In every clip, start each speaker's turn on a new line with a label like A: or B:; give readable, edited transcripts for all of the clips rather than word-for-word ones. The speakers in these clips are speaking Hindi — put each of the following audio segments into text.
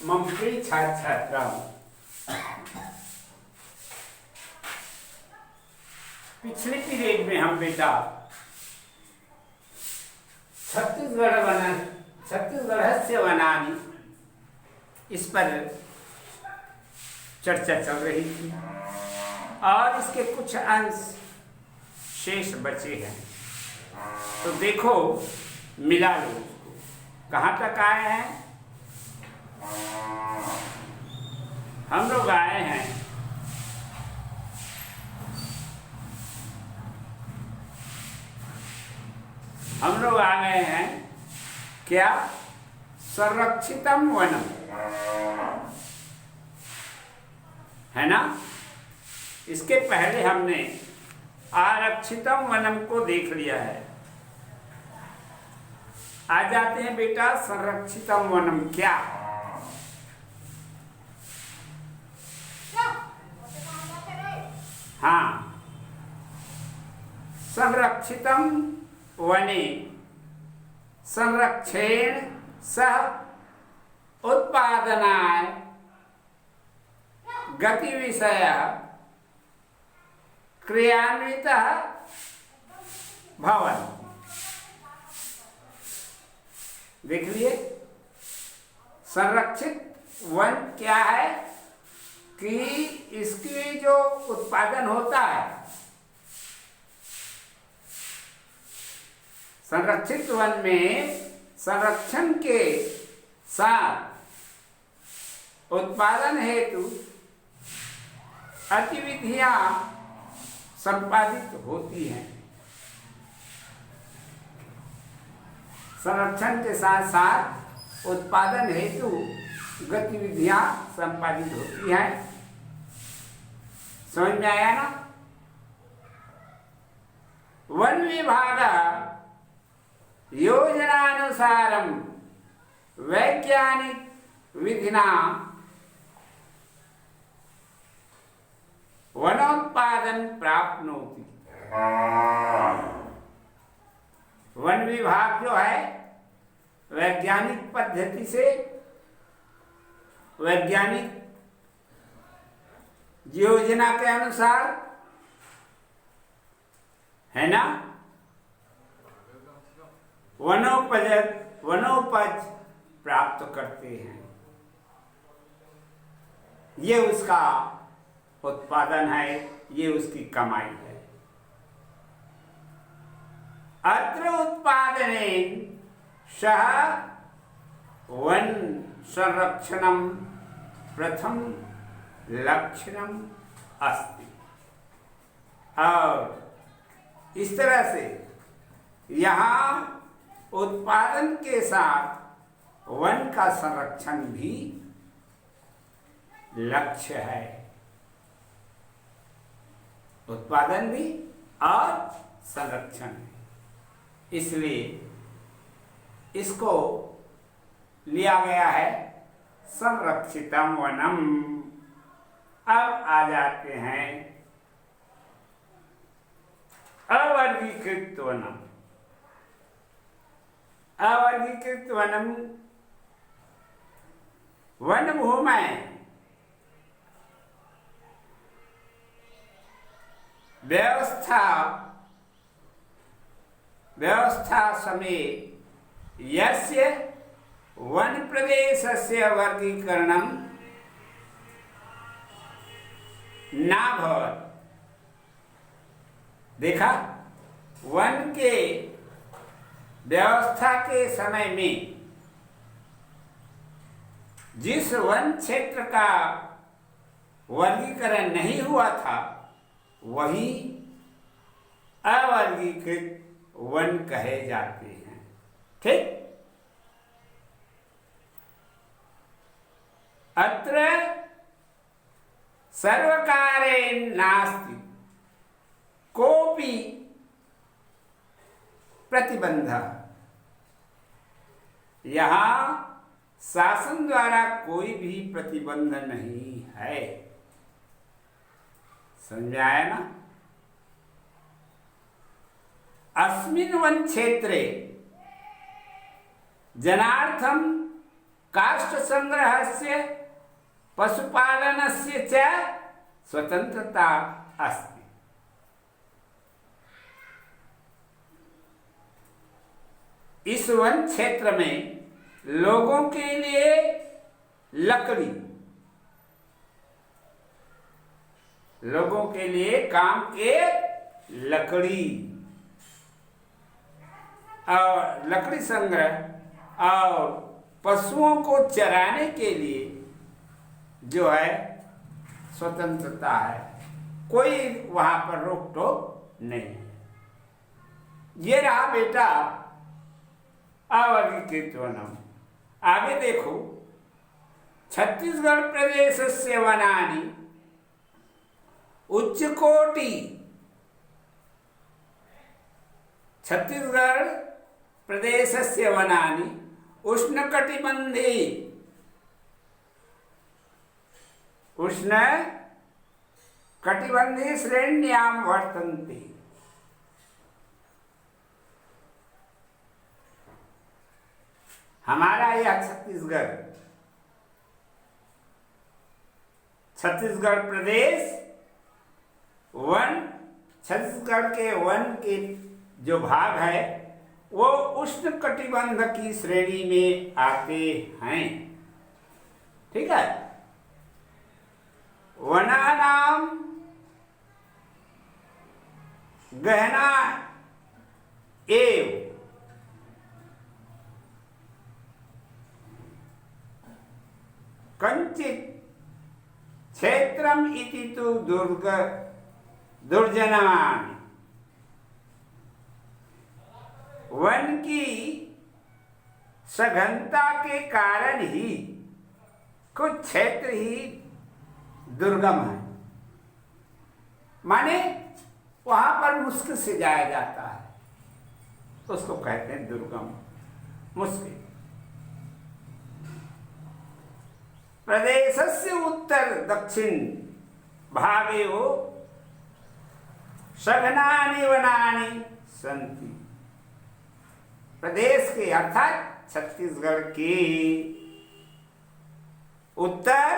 A: मम प्रिय छात्र छात्राओं, पिछले पीरियड में हम बेटा छत्तीसगढ़ वनानी इस पर चर्चा चल रही थी और इसके कुछ अंश शेष बचे हैं। तो देखो, मिला लो उसको। कहाँ तक आए हैं? हम लोग आए हैं आ गए हैं क्या? संरक्षितम वनम, है ना? इसके पहले हमने आरक्षितम वनम को देख लिया है। आ जाते हैं बेटा संरक्षितम वनम क्या? हाँ, संरक्षितम वने संरक्षेण सह उत्पादनाय गति विषय क्रियान्वितः भवन। देख लिए, संरक्षित वन क्या है कि इसकी जो उत्पादन होता है, संरक्षित वन में संरक्षण के साथ उत्पादन हेतु गतिविधियां संपादित होती हैं। संरक्षण के साथ साथ उत्पादन हेतु गतिविधियां संपादित होती हैं। समझ में आया ना? वन विभाग योजनानुसारम वैज्ञानिक विधिना वनोत्पादन प्राप्नोति। वन विभाग जो है वैज्ञानिक पद्धति से, वैज्ञानिक योजना के अनुसार, है ना, वनोपज प्राप्त करते हैं। ये उसका उत्पादन है, ये उसकी कमाई है। अत्र उत्पादनेन सह वन संरक्षणम प्रथम लक्षणम अस्ति। और इस तरह से यहाँ उत्पादन के साथ वन का संरक्षण भी लक्ष्य है। उत्पादन भी और संरक्षण भी, इसलिए इसको लिया गया है संरक्षितम वनम। अब आ जाते हैं अवर्गीकृत वनम। अवर्गीकृत वनम वन भूमि व्यवस्था समेत यस्य वन प्रदेशस्य वर्गीकरणं न भवति। देखा, वन के व्यवस्था के समय में जिस वन क्षेत्र का वर्गीकरण नहीं हुआ था वही अवर्गीकृत वन कहे जाते हैं। ठीक? अत्र सर्वकारेण नास्ति कोपि प्रतिबंध। यहां शासन द्वारा कोई भी प्रतिबंध नहीं है। समझ आया ना? अस्मिन् वन क्षेत्रे जनार्थम काष्ठ संग्रहस्य पशुपालनस्य च स्वतंत्रता अस्ति। इस वन क्षेत्र में लोगों के लिए लकड़ी, लोगों के लिए काम के लकड़ी और लकड़ी संग्रह और पशुओं को चराने के लिए जो है स्वतंत्रता है, कोई वहां पर रोक टोक नहीं। ये रहा बेटा अवर्गीकृत वनम। आगे देखो, छत्तीसगढ़ प्रदेश से वनानि उच्च कोटि, छत्तीसगढ़ प्रदेश से वनानि उष्णकटिबंधी, उष्ण कटिबंधी श्रेण्यां वर्तन्ते। हमारा यह छत्तीसगढ़ प्रदेश वन, छत्तीसगढ़ के वन के जो भाग है वो उष्ण कटिबंध की श्रेणी में आते हैं। ठीक है। वनानाम गहना एव कंचित क्षेत्रम इति तु दुर्जनवान। वन की सघनता के कारण ही कुछ क्षेत्र ही दुर्गम है, माने वहां पर मुश्किल से जाया जाता है, तो उसको कहते हैं दुर्गम, मुश्किल। प्रदेशस्य उत्तर दक्षिण भागयो सघनानि वनानि सन्ति। प्रदेश के अर्थात छत्तीसगढ़ के उत्तर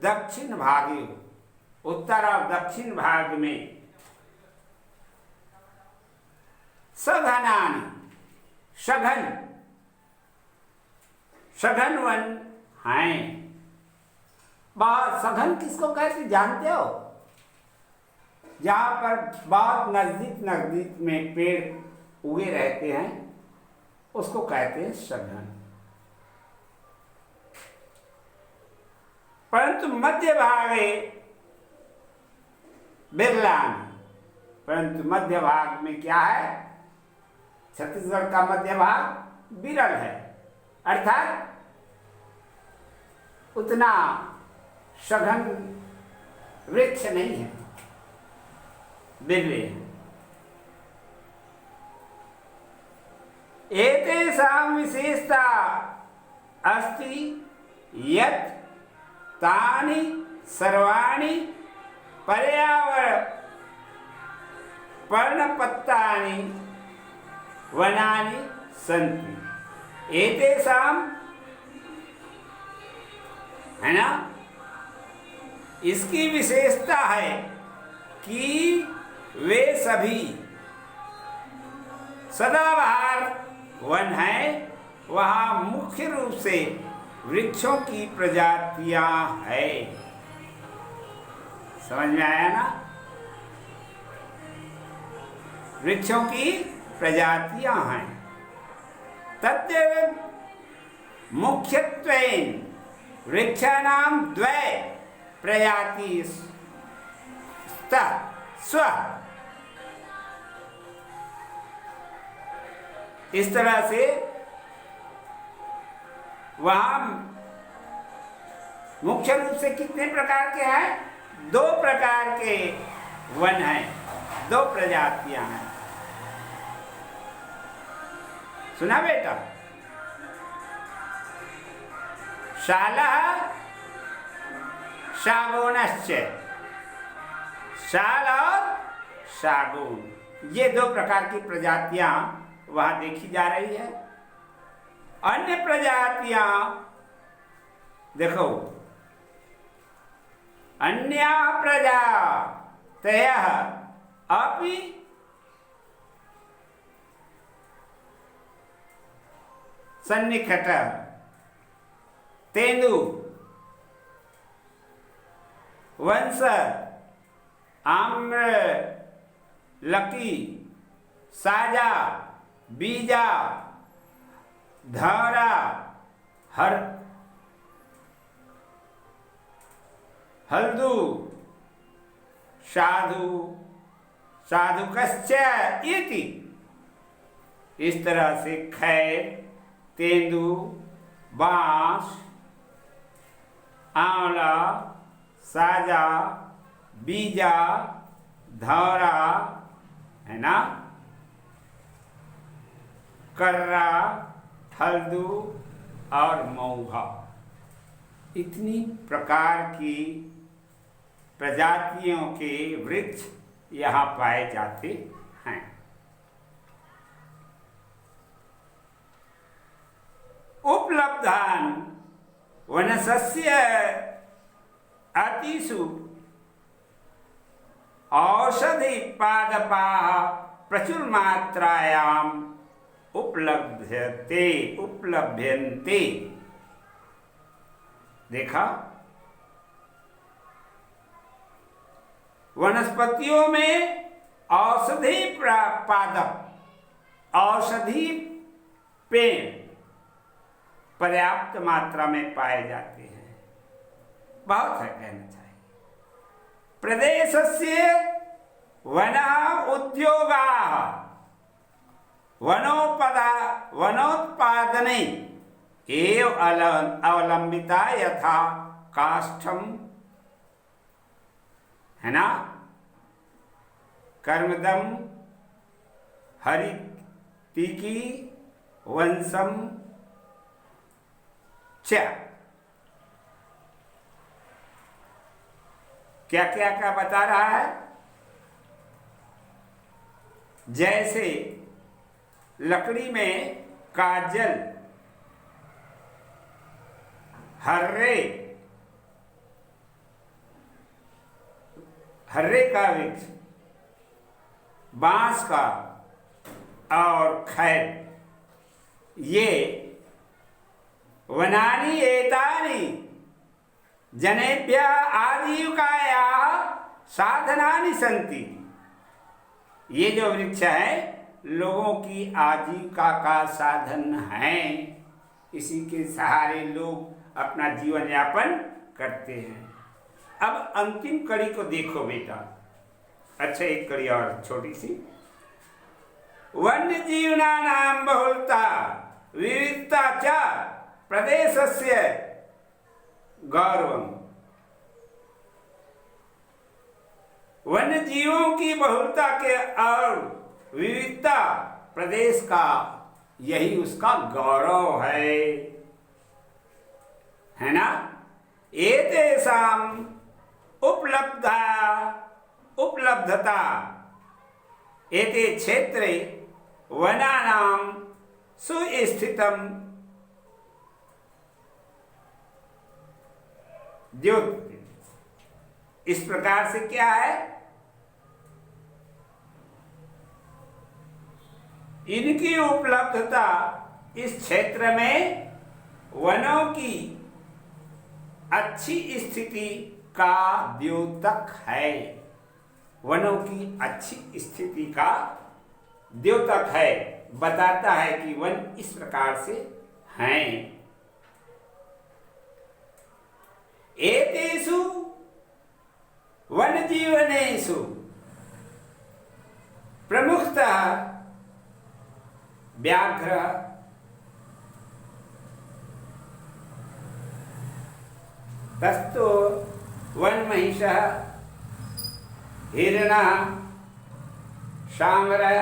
A: दक्षिण भागयो, उत्तर और दक्षिण भाग में सघनानि, सघन, सघन वन हैं। बहुत सघन किसको कहते जानते हो? जहां पर बहुत नजदीक नजदीक में पेड़ उगे रहते हैं उसको कहते हैं सघन। परंतु मध्य भागे बिरलान, परंतु मध्य भाग में क्या है? छत्तीसगढ़ का मध्य भाग विरल है, अर्थात उतना सघन वृक्ष नहीं है, बिरले हैं। एतेषां विशेषता अस्ति यत् तानि सर्वाणि पर्णपत्तानि वनानि सन्ति। एतेषां, है ना, इसकी विशेषता है कि वे सभी सदाबहार वन है। वहाँ मुख्य रूप से वृक्षों की प्रजातियां है। समझ में आया ना? वृक्षों की प्रजातियां हैं। तद्देव मुख्यत्वेन वृक्षाणां द्वय प्रजाति स्व। इस तरह से वहां मुख्य रूप से कितने प्रकार के हैं? 2 प्रकार के वन हैं, 2 प्रजातियां हैं। सुना बेटा? शालः शागोनश्च, शाल और शागुन, ये 2 प्रकार की प्रजातियां वहां देखी जा रही है। अन्य प्रजातियां देखो, अन्य प्रजातयः अपि सन्निकटः तेंदु वंश आम्र लकी साजा बीजा धौरा हल्दू साधु साधुकश्च इति। इस तरह से खैर, तेंदु, बांस, आंवला, साजा, बीजा, धौरा, है ना, कर्रा, हल्दू और मऊघा, इतनी प्रकार की प्रजातियों के वृक्ष यहाँ पाए जाते हैं। उपलब्धान वनसस्य अतिषु औषधि पादपाः प्रचुर मात्रायाम उपलभ्यन्ते। देखा, वनस्पतियों में औषधि पादप, औषधि पेड़ पर्याप्त मात्रा में पाए जाते हैं। बहुत है, कहना चाहिए। प्रदेशस्य वना उद्योगाः वनोत्पादने एव अवलंबिता, यथा काष्ठम, है ना, कर्मदम, हरितिकी, वंशम च। क्या क्या क्या बता रहा है? जैसे लकड़ी में काजल, हर्रे का वृक्ष, बांस का और खैर, ये वनानि एतानि जनेभ्यः आजीविकायाः साधनानि सन्ति। ये जो वृक्ष है लोगों की आजीविका का साधन है, इसी के सहारे लोग अपना जीवन यापन करते हैं। अब अंतिम कड़ी को देखो बेटा। अच्छा, एक कड़ी और छोटी सी। वन्य जीवनानां बहुलता विविधता च प्रदेशस्य गौरवम्। वन्य जीवों की बहुलता के और विविधता प्रदेश का, यही उसका गौरव है ना। एतेषां उपलब्धता एते क्षेत्रे वनानां सुस्थितं द्योतते। इस प्रकार से क्या है, इनकी उपलब्धता इस क्षेत्र में वनों की अच्छी स्थिति का द्योतक है। वनों की अच्छी स्थिति का द्योतक है, बताता है कि वन इस प्रकार से हैं। एतेषु वन जीवनेषु प्रमुखतः व्याघ्र, तस्थो वन महिषः, हिरणः, सांवरः,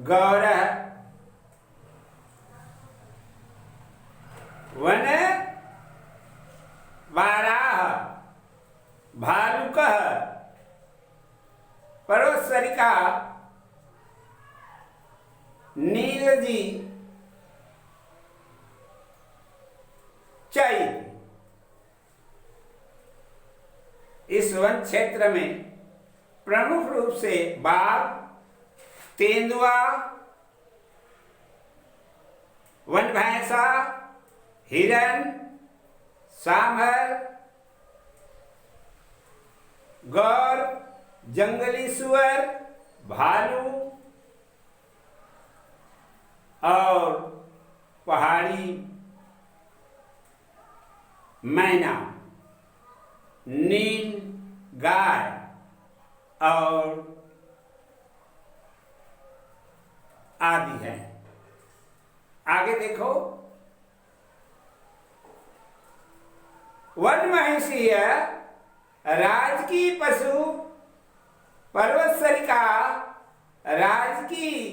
A: गौरः, वन वाराह, भालुकः, परोत्सरिका, नीलजी चैत। इस वन क्षेत्र में प्रमुख रूप से बाघ, तेंदुआ, वन भैंसा, हिरन, सांभर, गौर, जंगली सुअर, भालू और पहाड़ी मैना, नील गाय और आदि है। आगे देखो, वन महिषीय राजकीय पशु, पर्वतसरिका राजकीय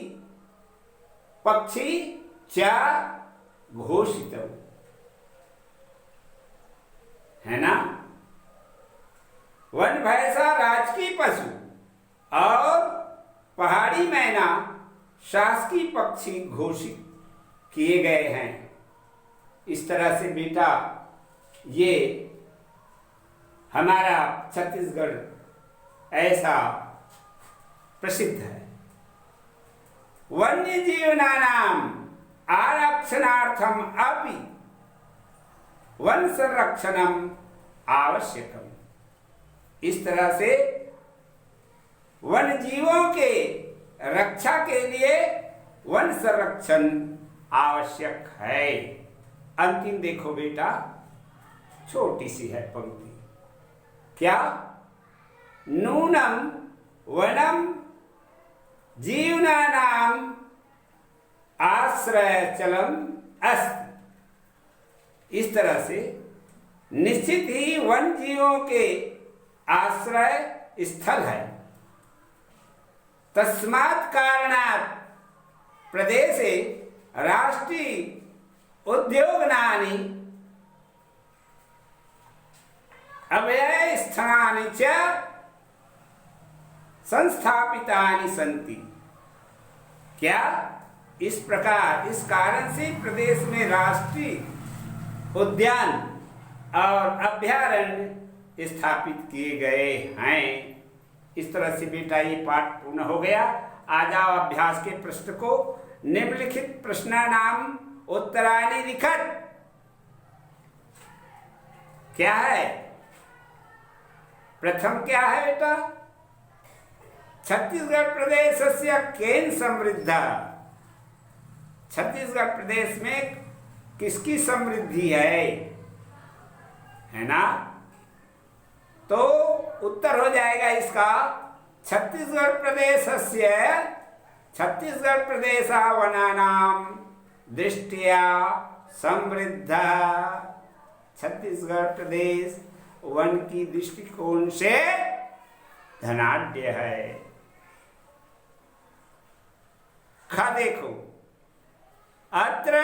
A: पक्षी च घोषित है ना। वन भैंसा राजकीय पशु और पहाड़ी मैना शासकीय पक्षी घोषित किए गए हैं। इस तरह से बेटा ये हमारा छत्तीसगढ़ ऐसा प्रसिद्ध है। वन्य जीवनानाम आरक्षणार्थम अपि वन संरक्षणम आवश्यकम। इस तरह से वन जीवों के रक्षा के लिए वन संरक्षण आवश्यक है। अंतिम देखो बेटा, छोटी सी है पंक्ति, क्या? नूनम वनम जीवनानाम आश्रयचलम अस्ति। इस तरह से निश्चित ही वन जीवों के आश्रय स्थल है। तस्मात् कारणात् प्रदेशे राष्ट्रीय उद्योगनानि अभय स्थानानि च संस्थापितानि सन्ति। क्या? इस प्रकार, इस कारण से प्रदेश में राष्ट्रीय उद्यान और अभयारण्य स्थापित किए गए हैं। इस तरह से बेटा ये पाठ पूर्ण हो गया। आ जाओ अभ्यास के प्रश्न को। निम्नलिखित प्रश्नानाम उत्तराणि लिखत। क्या है? प्रथम क्या है बेटा? छत्तीसगढ़ प्रदेशस्य केन समृद्धा। छत्तीसगढ़ प्रदेश में किसकी समृद्धि है ना? तो उत्तर हो जाएगा इसका छत्तीसगढ़ प्रदेशस्य, छत्तीसगढ़ प्रदेशा वनानाम दृष्टिया समृद्धा। छत्तीसगढ़ प्रदेश वन की दृष्टिकोण से धनाढ्य है। ख देखो, अत्र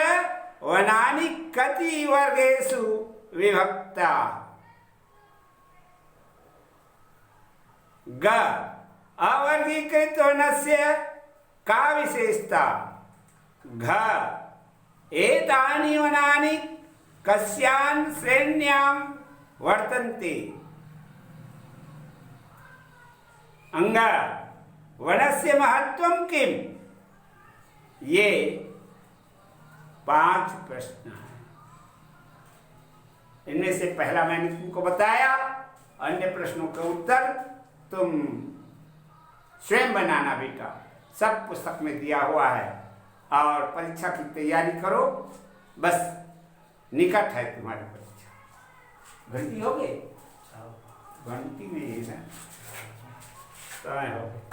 A: वनानि कति वर्गेषु विभक्ता। ग अवर्गीकृत वनस्य का विशेषता। घ एतानि वनानि कस्यां श्रेण्यां वर्तन्ते। अंग वनस्य महत्वं किम। ये 5 प्रश्न हैं। इनमें से पहला मैंने तुमको बताया, अन्य प्रश्नों का उत्तर तुम स्वयं बनाना बेटा। सब पुस्तक में दिया हुआ है और परीक्षा की तैयारी करो। बस निकट है तुम्हारी परीक्षा। घंटी हो गई? घंटी में ही ना, समय हो गई।